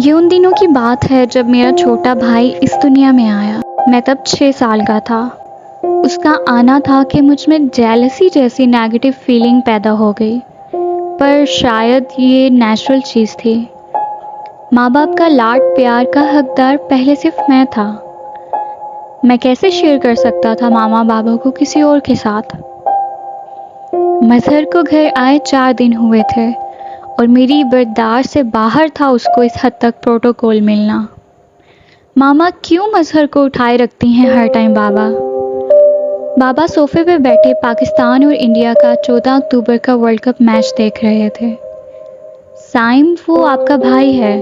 یہ ان دنوں کی بات ہے جب میرا چھوٹا بھائی اس دنیا میں آیا۔ میں تب 6 سال کا تھا۔ اس کا آنا تھا کہ مجھ میں جیلسی جیسی نیگیٹو فیلنگ پیدا ہو گئی، پر شاید یہ نیچرل چیز تھی۔ ماں باپ کا لاڈ پیار کا حقدار پہلے صرف میں تھا۔ میں کیسے شیئر کر سکتا تھا ماما بابا کو کسی اور کے ساتھ؟ مظہر کو گھر آئے 4 دن ہوئے تھے اور میری برداشت سے باہر تھا اس کو اس حد تک پروٹوکول ملنا۔ ماما کیوں مظہر کو اٹھائے رکھتی ہیں ہر ٹائم بابا؟ بابا صوفے پہ بیٹھے پاکستان اور انڈیا کا 14 اکتوبر کا ورلڈ کپ میچ دیکھ رہے تھے۔ سائم، وہ آپ کا بھائی ہے،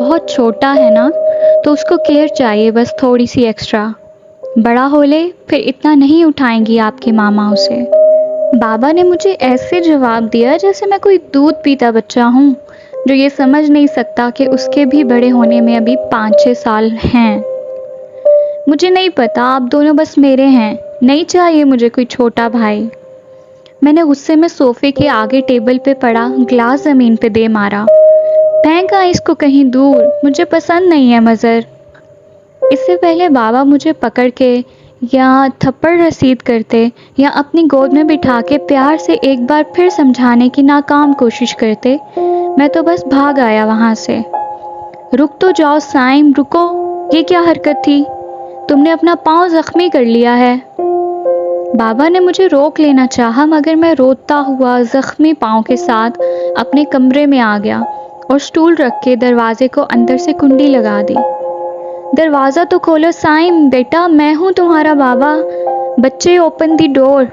بہت چھوٹا ہے نا، تو اس کو کیئر چاہیے، بس تھوڑی سی ایکسٹرا۔ بڑا ہو لے پھر اتنا نہیں اٹھائیں گی آپ کی ماما اسے۔ بابا نے مجھے ایسے جواب دیا جیسے میں کوئی دودھ پیتا بچہ ہوں جو یہ سمجھ نہیں سکتا کہ اس کے بھی بڑے ہونے میں ابھی 5-6 سال ہیں۔ مجھے نہیں پتا، آپ دونوں بس میرے ہیں، نہیں چاہیے مجھے کوئی چھوٹا بھائی۔ میں نے غصے میں صوفے کے آگے ٹیبل پہ پڑا گلاس زمین پہ دے مارا۔ پھینکا اس کو کہیں دور، مجھے پسند نہیں ہے مظہر۔ اس سے پہلے بابا مجھے پکڑ کے یا تھپڑ رسید کرتے یا اپنی گود میں بٹھا کے پیار سے ایک بار پھر سمجھانے کی ناکام کوشش کرتے، میں تو بس بھاگ آیا وہاں سے۔ رک تو جاؤ سائم، رکو، یہ کیا حرکت تھی؟ تم نے اپنا پاؤں زخمی کر لیا ہے۔ بابا نے مجھے روک لینا چاہا مگر میں روتا ہوا زخمی پاؤں کے ساتھ اپنے کمرے میں آ گیا اور سٹول رکھ کے دروازے کو اندر سے کنڈی لگا دی۔ دروازہ تو کھولو سائم، بیٹا میں ہوں تمہارا بابا، بچے اوپن دی ڈور۔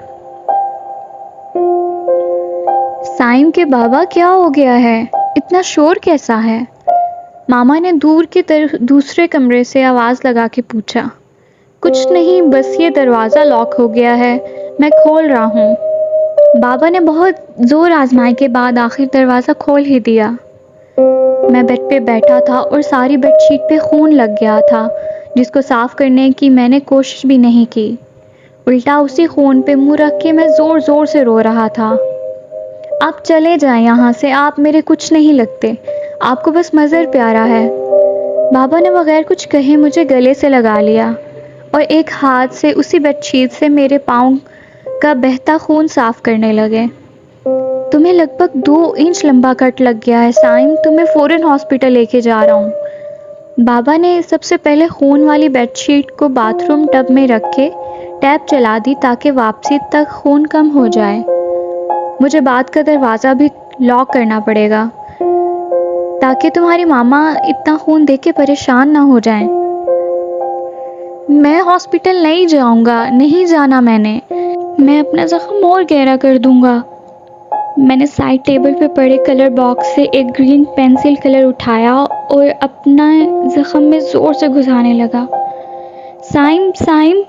سائم کے بابا کیا ہو گیا ہے؟ اتنا شور کیسا ہے؟ ماما نے دور کے دوسرے کمرے سے آواز لگا کے پوچھا۔ کچھ نہیں، بس یہ دروازہ لاک ہو گیا ہے، میں کھول رہا ہوں۔ بابا نے بہت زور آزمائی کے بعد آخر دروازہ کھول ہی دیا۔ میں بیڈ پہ بیٹھا تھا اور ساری بیڈ شیٹ پہ خون لگ گیا تھا جس کو صاف کرنے کی میں نے کوشش بھی نہیں کی۔ الٹا اسی خون پہ منہ رکھ کے میں زور زور سے رو رہا تھا۔ آپ چلے جائیں یہاں سے، آپ میرے کچھ نہیں لگتے، آپ کو بس مظہر پیارا ہے۔ بابا نے بغیر کچھ کہے مجھے گلے سے لگا لیا اور ایک ہاتھ سے اسی بیڈ شیٹ سے میرے پاؤں کا بہتا خون صاف کرنے لگے۔ تمہیں لگ بھگ 2 انچ لمبا کٹ لگ گیا ہے سائم، تمہیں فوراً ہاسپٹل لے کے جا رہا ہوں۔ بابا نے سب سے پہلے خون والی بیڈ شیٹ کو باتھ روم ٹب میں رکھ کے ٹیپ چلا دی تاکہ واپسی تک خون کم ہو جائے۔ مجھے بعد کا دروازہ بھی لاک کرنا پڑے گا تاکہ تمہاری ماما اتنا خون دیکھ کے پریشان نہ ہو جائیں۔ میں ہاسپٹل نہیں جاؤں گا، نہیں جانا میں اپنا زخم اور گہرا کر دوں گا۔ میں نے سائڈ ٹیبل پہ پڑے کلر باکس سے ایک گرین پینسل کلر اٹھایا اور اپنا زخم میں زور سے گھسانے لگا۔ سائم،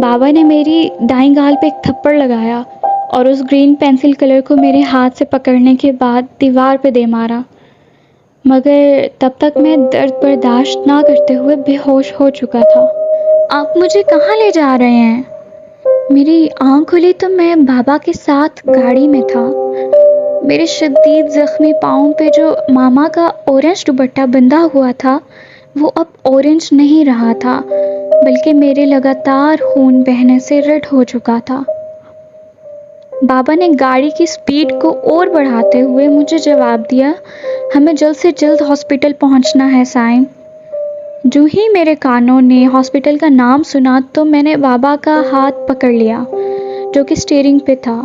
بابا نے میری دائیں گال پہ ایک تھپڑ لگایا اور اس گرین پینسل کلر کو میرے ہاتھ سے پکڑنے کے بعد دیوار پہ دے مارا، مگر تب تک میں درد برداشت نہ کرتے ہوئے بے ہوش ہو چکا تھا۔ آپ مجھے کہاں لے جا رہے ہیں؟ میری آنکھ کھلی تو میں بابا کے ساتھ گاڑی میں تھا۔ میرے شدید زخمی پاؤں پہ جو ماما کا اورنج دوپٹہ بندھا ہوا تھا وہ اب اورنج نہیں رہا تھا بلکہ میرے لگاتار خون بہنے سے ریڈ ہو چکا تھا۔ بابا نے گاڑی کی سپیڈ کو اور بڑھاتے ہوئے مجھے جواب دیا، ہمیں جلد سے جلد ہاسپٹل پہنچنا ہے سائم۔ جو ہی میرے کانوں نے ہاسپٹل کا نام سنا تو میں نے بابا کا ہاتھ پکڑ لیا جو کہ اسٹیئرنگ پہ تھا۔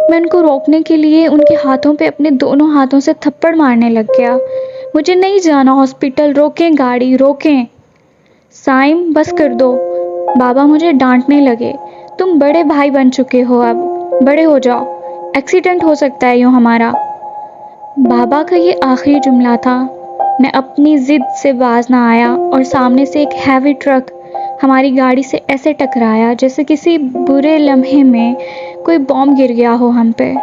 میں ان کو روکنے کے لیے ان کے ہاتھوں پہ اپنے دونوں ہاتھوں سے تھپڑ مارنے لگ گیا۔ مجھے نہیں جانا ہاسپٹل، روکیں گاڑی، روکیں۔ سائم بس کر دو، بابا مجھے ڈانٹنے لگے، تم بڑے بھائی بن چکے ہو، اب بڑے ہو جاؤ، ایکسیڈنٹ ہو سکتا ہے یوں ہمارا۔ بابا کا یہ آخری جملہ تھا۔ میں اپنی ضد سے باز نہ آیا اور سامنے سے ایک ہیوی ٹرک ہماری گاڑی سے ایسے ٹکرایا جیسے کسی برے لمحے میں کوئی بم گر گیا ہو ہم پہ۔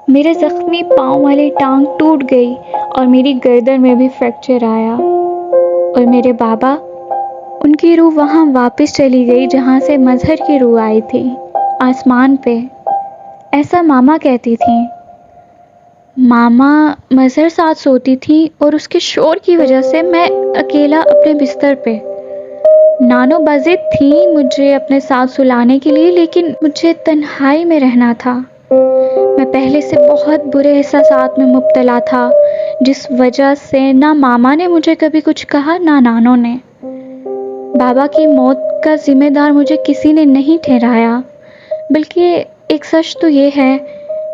میرے زخمی پاؤں والی ٹانگ ٹوٹ گئی اور میری گردن میں بھی فریکچر آیا، اور میرے بابا، ان کی روح وہاں واپس چلی گئی جہاں سے مظہر کی روح آئی تھی، آسمان پہ۔ ایسا ماما کہتی تھیں۔ मामा मज़हर साथ सोती थी और उसके शोर की वजह से मैं अकेला अपने बिस्तर पे। नानो बाजिद थी मुझे अपने साथ सुलाने के लिए, लेकिन मुझे तन्हाई में रहना था। मैं पहले से बहुत बुरे एहसासात में मुब्तला था, जिस वजह से ना मामा ने मुझे कभी कुछ कहा ना नानो ने। बाबा की मौत का ज़िम्मेदार मुझे किसी ने नहीं ठहराया, बल्कि एक सच तो ये है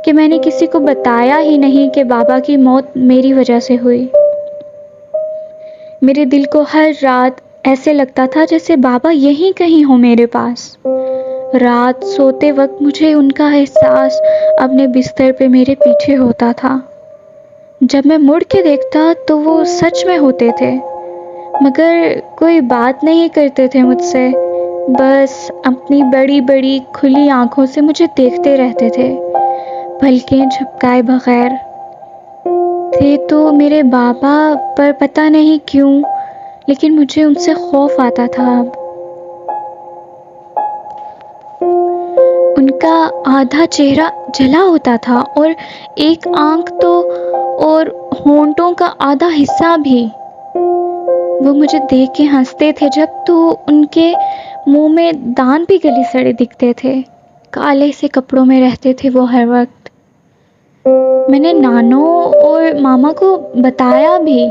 कि मैंने किसी को बताया ही नहीं कि बाबा की मौत मेरी वजह से हुई। मेरे दिल को हर रात ऐसे लगता था जैसे बाबा यहीं कहीं हो मेरे पास। रात सोते वक्त मुझे उनका एहसास अपने बिस्तर पे मेरे पीछे होता था। जब मैं मुड़ के देखता तो वो सच में होते थे, मगर कोई बात नहीं करते थे मुझसे, बस अपनी बड़ी बड़ी खुली आंखों से मुझे देखते रहते थे, पलकें झपकाए बगैर। थे तो मेरे बाबा, पर पता नहीं क्यों, लेकिन मुझे उनसे खौफ आता था अब। उनका आधा चेहरा जला होता था और एक आंख तो, और होंठों का आधा हिस्सा भी। वो मुझे देख के हंसते थे जब तो उनके मुंह में दांत भी गले सड़े दिखते थे। काले से कपड़ों में रहते थे वो हर वक्त। मैंने नानो और मामा को बताया भी,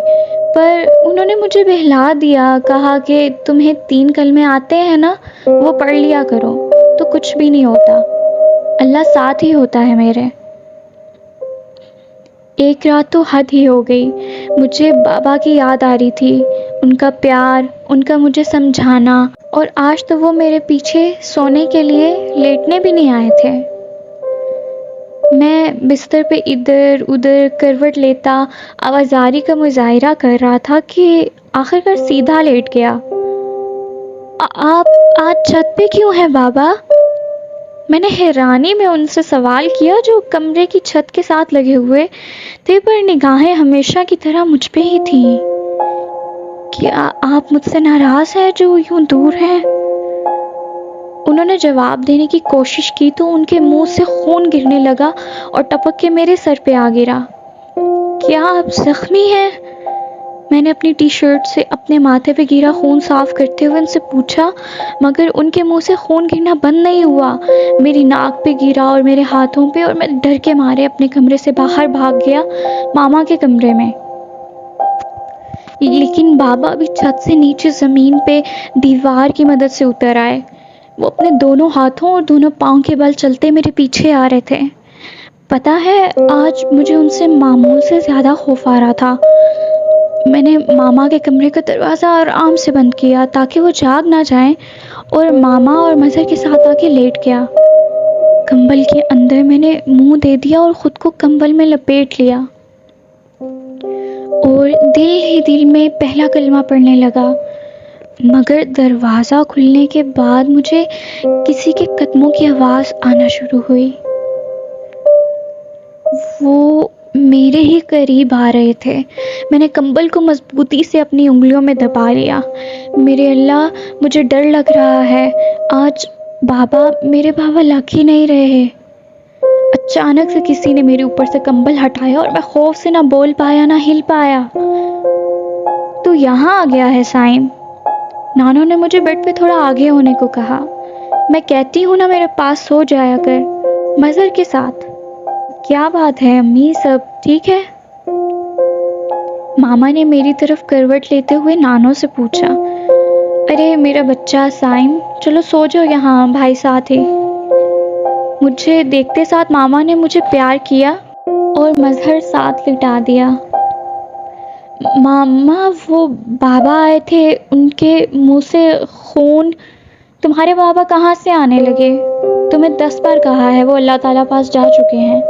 पर उन्होंने मुझे बहला दिया, कहा कि तुम्हें 3 कलमे आते हैं ना, वो पढ़ लिया करो तो कुछ भी नहीं होता, अल्लाह साथ ही होता है मेरे। एक रात तो हद ही हो गई। मुझे बाबा की याद आ रही थी, उनका प्यार, उनका मुझे समझाना, और आज तो वो मेरे पीछे सोने के लिए लेटने भी नहीं आए थे। मैं बिस्तर पे इधर उधर करवट लेता आवाज़ारी का मुजाहिरा कर रहा था कि आखिरकार सीधा लेट गया। आप आज छत पे क्यों हैं बाबा? मैंने हैरानी में उनसे सवाल किया, जो कमरे की छत के साथ लगे हुए थे, पर निगाहें हमेशा की तरह मुझ पे ही थीं। क्या आप मुझसे नाराज़ हैं जो यूं दूर हैं? उन्होंने जवाब देने की कोशिश की तो उनके मुंह से खून गिरने लगा और टपक के मेरे सर पे आ गिरा। क्या आप जख्मी हैं? मैंने अपनी टी शर्ट से अपने माथे पे गिरा खून साफ करते हुए उनसे पूछा, मगर उनके मुंह से खून गिरना बंद नहीं हुआ। मेरी नाक पे गिरा और मेरे हाथों पे, और मैं डर के मारे अपने कमरे से बाहर भाग गया मामा के कमरे में। लेकिन बाबा भी छत से नीचे ज़मीन पे दीवार की मदद से उतर आए। वो अपने दोनों हाथों और दोनों पाँव के बल चलते मेरे पीछे आ रहे थे। पता है, आज मुझे उनसे मामूल से ज़्यादा खौफ आ रहा था। मैंने मामा के कमरे का दरवाज़ा आराम से बंद किया ताकि वो जाग ना जाएं, और मामा और मज़हर के साथ आके लेट गया। कंबल के अंदर मैंने मुंह दे दिया और ख़ुद को कंबल में लपेट लिया, और दिल ही दिल में पहला कलमा पढ़ने लगा। मगर दरवाज़ा खुलने के बाद मुझे किसी के कदमों की आवाज़ आना शुरू हुई। वो मेरे ही करीब आ रहे थे। मैंने कंबल को मजबूती से अपनी उंगलियों में दबा लिया। मेरे अल्लाह, मुझे डर लग रहा है। आज मेरे बाबा लग ही नहीं रहे। अचानक से किसी ने मेरे ऊपर से कंबल हटाया और मैं खौफ से ना बोल पाया ना हिल पाया। तू यहाँ आ गया है साइम? नानो ने मुझे बेड पे थोड़ा आगे होने को कहा। मैं कहती हूँ ना, मेरे पास सो जाया कर मज़हर के साथ। क्या बात है अम्मी, सब ठीक है? मामा ने मेरी तरफ करवट लेते हुए नानो से पूछा। अरे मेरा बच्चा साइम, चलो सो जाओ यहाँ, भाई साथ ही। मुझे देखते साथ मामा ने मुझे प्यार किया और मज़हर साथ लिटा दिया। मामा, वो बाबा आए थे, उनके मुंह से खून। तुम्हारे बाबा कहाँ से आने लगे? तुम्हें 10 बार कहा है, वो अल्लाह ताला पास जा चुके हैं।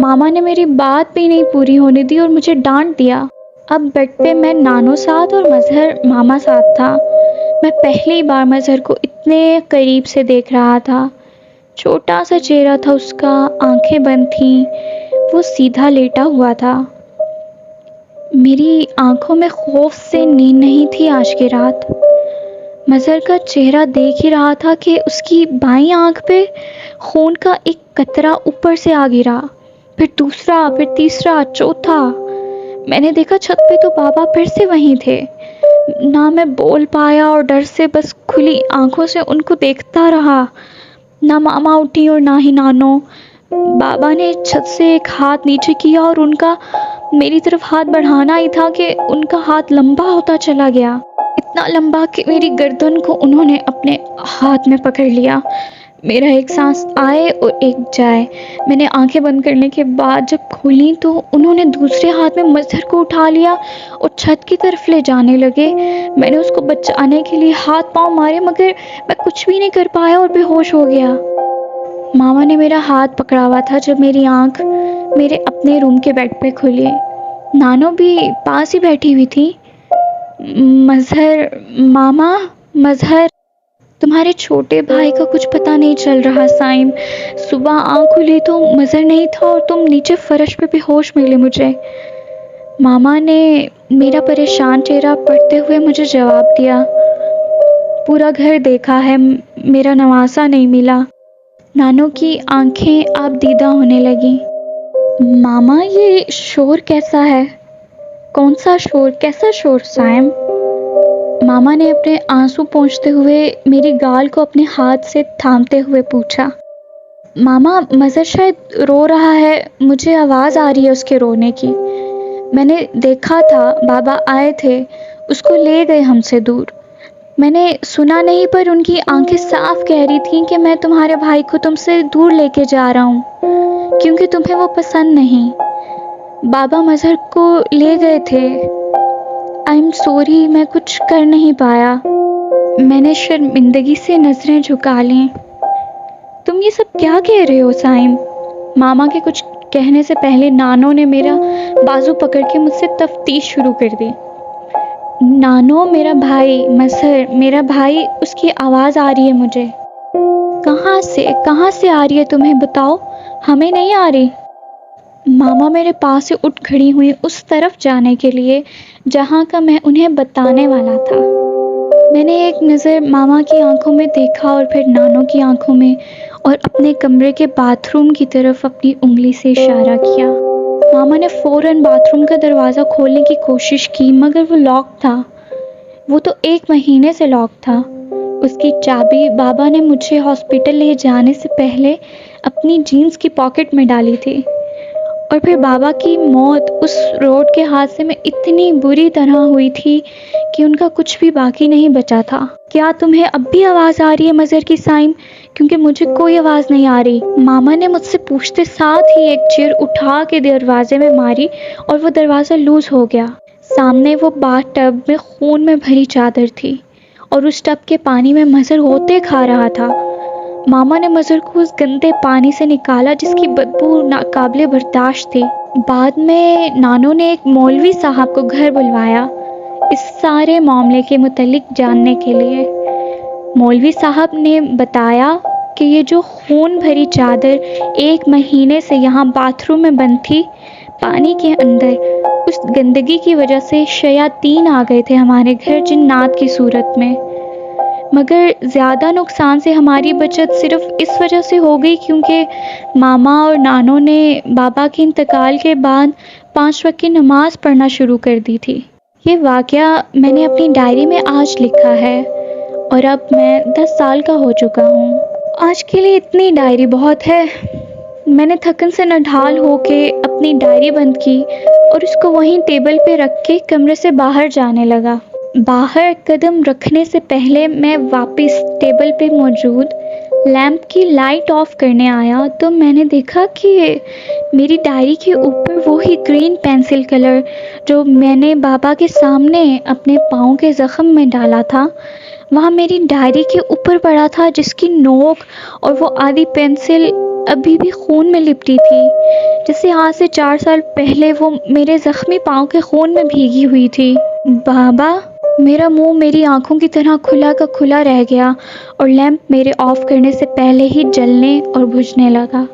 मामा ने मेरी बात भी नहीं पूरी होने दी और मुझे डांट दिया। अब बेड पे मैं नानो साथ और मज़हर मामा साथ था। मैं पहली बार मज़हर को इतने करीब से देख रहा था। छोटा सा चेहरा था उसका, आंखें बंद थीं, वो सीधा लेटा हुआ था। मेरी आंखों में खौफ से नींद नहीं थी आज की रात। मज़हर का चेहरा देख ही रहा था कि उसकी बाईं आंख पे खून का एक कतरा ऊपर से आ गिरा, फिर दूसरा, फिर तीसरा, चौथा। मैंने देखा छत पे तो बाबा फिर से वहीं थे। ना मैं बोल पाया और डर से बस खुली आंखों से उनको देखता रहा। ना मामा उठी और ना ही नानो। बाबा ने छत से एक हाथ नीचे किया और उनका मेरी तरफ हाथ बढ़ाना ही था कि उनका हाथ लंबा होता चला गया, इतना लंबा कि मेरी गर्दन को उन्होंने अपने हाथ में पकड़ लिया। मेरा एक सांस आए और एक जाए। मैंने आंखें बंद करने के बाद जब खोली तो उन्होंने दूसरे हाथ में मजहर को उठा लिया और छत की तरफ ले जाने लगे। मैंने उसको बचाने के लिए हाथ पांव मारे मगर मैं कुछ भी नहीं कर पाया और बेहोश हो गया। मामा ने मेरा हाथ पकड़ा हुआ था जब मेरी आंख मेरे अपने रूम के बेड पे खुली। नानो भी पास ही बैठी हुई थी। मजहर, मामा, मजहर, तुम्हारे छोटे भाई का कुछ पता नहीं चल रहा साइम। सुबह आँख खुली तो मजहर नहीं था और तुम नीचे फर्श पे बेहोश मिले मुझे। मामा ने मेरा परेशान चेहरा पढ़ते हुए मुझे जवाब दिया, पूरा घर देखा है, मेरा नवासा नहीं मिला। नानो की आंखें आप दीदा होने लगी। मामा, ये शोर कैसा है? कौन सा शोर? कैसा शोर साइम? मामा ने अपने आंसू पोंछते हुए मेरी गाल को अपने हाथ से थामते हुए पूछा। मामा, मजहर शायद रो रहा है, मुझे आवाज़ आ रही है उसके रोने की। मैंने देखा था, बाबा आए थे, उसको ले गए हमसे दूर। मैंने सुना नहीं पर उनकी आंखें साफ कह रही थीं कि मैं तुम्हारे भाई को तुमसे दूर लेके जा रहा हूँ क्योंकि तुम्हें वो पसंद नहीं। बाबा मजहर को ले गए थे। आई एम सॉरी, मैं कुछ कर नहीं पाया। मैंने शर्मिंदगी से नजरें झुका लीं। तुम ये सब क्या कह रहे हो साइम? मामा के कुछ कहने से पहले नानो ने मेरा बाजू पकड़ के मुझसे तफ्तीश शुरू कर दी। नानो, मेरा भाई, मजहर, मेरा भाई, उसकी आवाज़ आ रही है मुझे। कहाँ से आ रही है तुम्हें बताओ, हमें नहीं आ रही। मामा मेरे पास से उठ खड़ी हुई उस तरफ जाने के लिए जहाँ का मैं उन्हें बताने वाला था। मैंने एक नज़र मामा की आंखों में देखा और फिर नानो की आंखों में और अपने कमरे के बाथरूम की तरफ अपनी उंगली से इशारा किया। मामा ने फ़ौरन बाथरूम का दरवाज़ा खोलने की कोशिश की मगर वो लॉक था। वो तो 1 महीने से लॉक था। उसकी चाबी बाबा ने मुझे हॉस्पिटल ले जाने से पहले अपनी जीन्स की पॉकेट में डाली थी। और फिर बाबा की मौत उस रोड के हादसे में इतनी बुरी तरह हुई थी कि उनका कुछ भी बाकी नहीं बचा था। क्या तुम्हें अब भी आवाज़ आ रही है मजहर की साइम? क्योंकि मुझे कोई आवाज़ नहीं आ रही। मामा ने मुझसे पूछते साथ ही एक चेयर उठा के दरवाजे में मारी और वो दरवाज़ा लूज हो गया। सामने वो बाथ टब में खून में भरी चादर थी और उस टब के पानी में मजहर होते खा रहा था। मामा ने मजहर को उस गंदे पानी से निकाला जिसकी बदबू नाकाबिले बर्दाश्त थी। बाद में नानो ने एक मौलवी साहब को घर बुलवाया इस सारे मामले के मुतालिक जानने के लिए। मौलवी साहब ने बताया कि ये जो खून भरी चादर 1 महीने से यहाँ बाथरूम में बंद थी पानी के अंदर, उस गंदगी की वजह से शयातीन आ गए थे हमारे घर जिन्नात की सूरत में। मगर ज़्यादा नुकसान से हमारी बचत सिर्फ इस वजह से हो गई क्योंकि मामा और नानो ने बाबा के इंतकाल के बाद 5 वक्त की नमाज पढ़ना शुरू कर दी थी। ये वाक़या मैंने अपनी डायरी में आज लिखा है और अब मैं 10 साल का हो चुका हूँ। आज के लिए इतनी डायरी बहुत है। मैंने थकन से नढाल होके अपनी डायरी बंद की और उसको वहीं टेबल पे रख के कमरे से बाहर जाने लगा। बाहर कदम रखने से पहले मैं वापस टेबल पे मौजूद लैंप की लाइट ऑफ करने आया तो मैंने देखा कि मेरी डायरी के ऊपर वही ग्रीन पेंसिल कलर जो मैंने बाबा के सामने अपने पाँव के ज़ख्म में डाला था, वहाँ मेरी डायरी के ऊपर पड़ा था, जिसकी नोक और वो आधी पेंसिल अभी भी खून में लिपटी थी, जैसे आज से 4 साल पहले वो मेरे ज़ख्मी पाँव के खून में भीगी हुई थी। बाबा, मेरा मुंह मेरी आंखों की तरह खुला का खुला रह गया और लैंप मेरे ऑफ करने से पहले ही जलने और बुझने लगा।